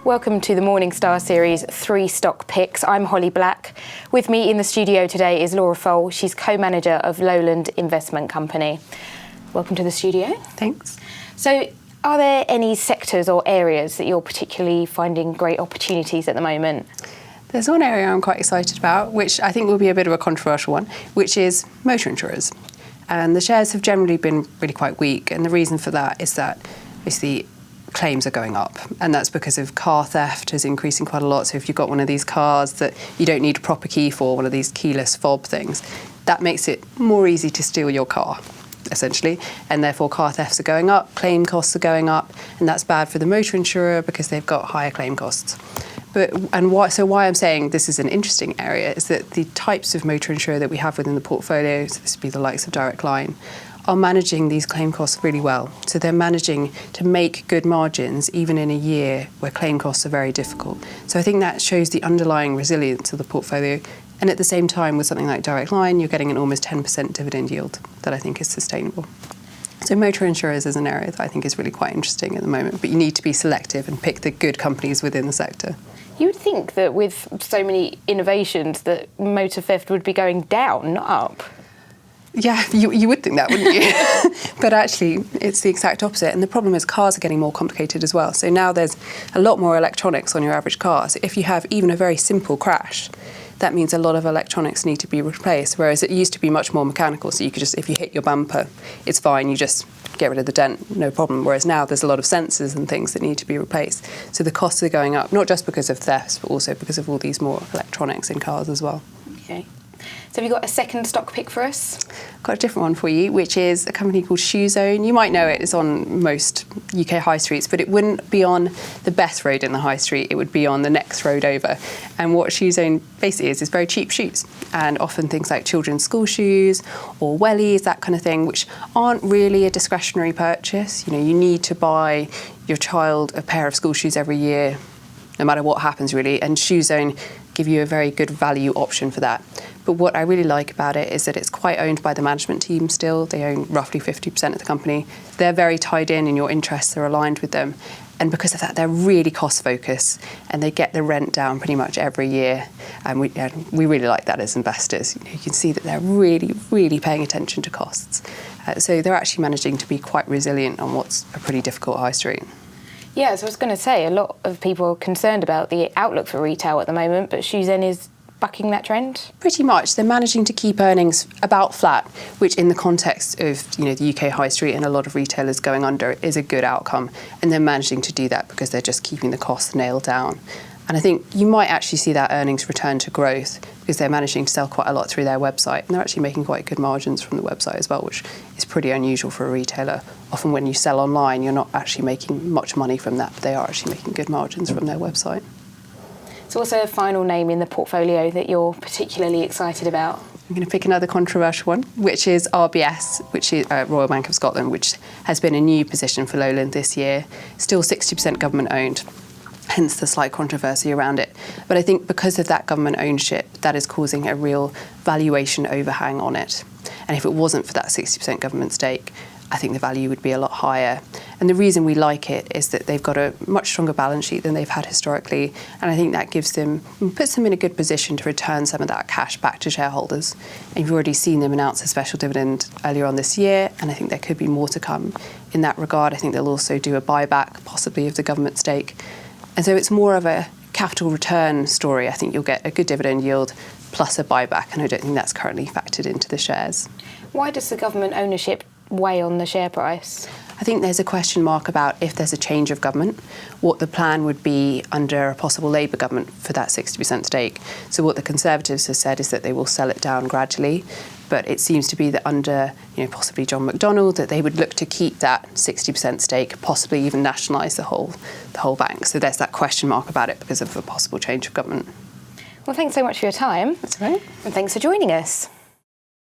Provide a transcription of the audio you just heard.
Welcome to the Morningstar Series 3 Stock Picks. I'm Holly Black. With me in the studio today is Laura Fole. She's co-manager of Lowland Investment Company. Welcome to the studio. Thanks. So, are there any sectors or areas that you're particularly finding great opportunities at the moment? There's one area I'm quite excited about, which I think will be a bit of a controversial one, which is motor insurers. And the shares have generally been really quite weak, and the reason for that is that basically claims are going up, and that's because of car theft is increasing quite a lot. So if you've got one of these cars that you don't need a proper key for, one of these keyless fob things, that makes it more easy to steal your car, essentially, and therefore car thefts are going up, claim costs are going up, and that's bad for the motor insurer because they've got higher claim costs. Why I'm saying this is an interesting area is that the types of motor insurer that we have within the portfolio, so this would be the likes of Direct Line, are managing these claim costs really well. So they're managing to make good margins even in a year where claim costs are very difficult. So I think that shows the underlying resilience of the portfolio. And at the same time, with something like Direct Line, you're getting an almost 10% dividend yield that I think is sustainable. So motor insurers is an area that I think is really quite interesting at the moment, but you need to be selective and pick the good companies within the sector. You would think that with so many innovations that motor theft would be going down, not up. Yeah, you would think that, wouldn't you? But actually, it's the exact opposite. And the problem is cars are getting more complicated as well. So now there's a lot more electronics on your average car. So if you have even a very simple crash, that means a lot of electronics need to be replaced, whereas it used to be much more mechanical. So you could just, if you hit your bumper, it's fine, you just get rid of the dent, no problem. Whereas now there's a lot of sensors and things that need to be replaced. So the costs are going up, not just because of thefts, but also because of all these more electronics in cars as well. Okay. So have you got a second stock pick for us? I've got a different one for you, which is a company called Shoezone. You might know it. It's on most UK high streets, but it wouldn't be on the best road in the high street. It would be on the next road over. And what Shoezone basically is very cheap shoes, and often things like children's school shoes or wellies, that kind of thing, which aren't really a discretionary purchase. You know, you need to buy your child a pair of school shoes every year, no matter what happens really, and Shoezone give you a very good value option for that. But what I really like about it is that it's quite owned by the management team still. They own roughly 50% of the company. They're very tied in and your interests are aligned with them. And because of that, they're really cost focused and they get the rent down pretty much every year. And we really like that as investors. You can see that they're really, really paying attention to costs. So they're actually managing to be quite resilient on what's a pretty difficult high street. Yeah, so I was going to say, a lot of people are concerned about the outlook for retail at the moment, but Shoezone is bucking that trend? Pretty much. They're managing to keep earnings about flat, which in the context of the UK high street and a lot of retailers going under is a good outcome. And they're managing to do that because they're just keeping the costs nailed down. And I think you might actually see that earnings return to growth because they're managing to sell quite a lot through their website. And they're actually making quite good margins from the website as well, which is pretty unusual for a retailer. Often when you sell online, you're not actually making much money from that, but they are actually making good margins from their website. So what's a final name in the portfolio that you're particularly excited about? I'm going to pick another controversial one, which is RBS, which is Royal Bank of Scotland, which has been a new position for Lowland this year. Still 60% government owned, hence the slight controversy around it. But I think because of that government ownership, that is causing a real valuation overhang on it. And if it wasn't for that 60% government stake, I think the value would be a lot higher. And the reason we like it is that they've got a much stronger balance sheet than they've had historically. And I think that puts them in a good position to return some of that cash back to shareholders. And you've already seen them announce a special dividend earlier on this year. And I think there could be more to come in that regard. I think they'll also do a buyback, possibly of the government stake. And so it's more of a capital return story. I think you'll get a good dividend yield plus a buyback. And I don't think that's currently factored into the shares. Why does the government ownership weigh on the share price? I think there's a question mark about if there's a change of government, what the plan would be under a possible Labour government for that 60% stake. So what the Conservatives have said is that they will sell it down gradually, but it seems to be that under possibly John McDonnell that they would look to keep that 60% stake, possibly even nationalise the whole bank. So there's that question mark about it because of a possible change of government. Well, thanks so much for your time. That's all right. And thanks for joining us.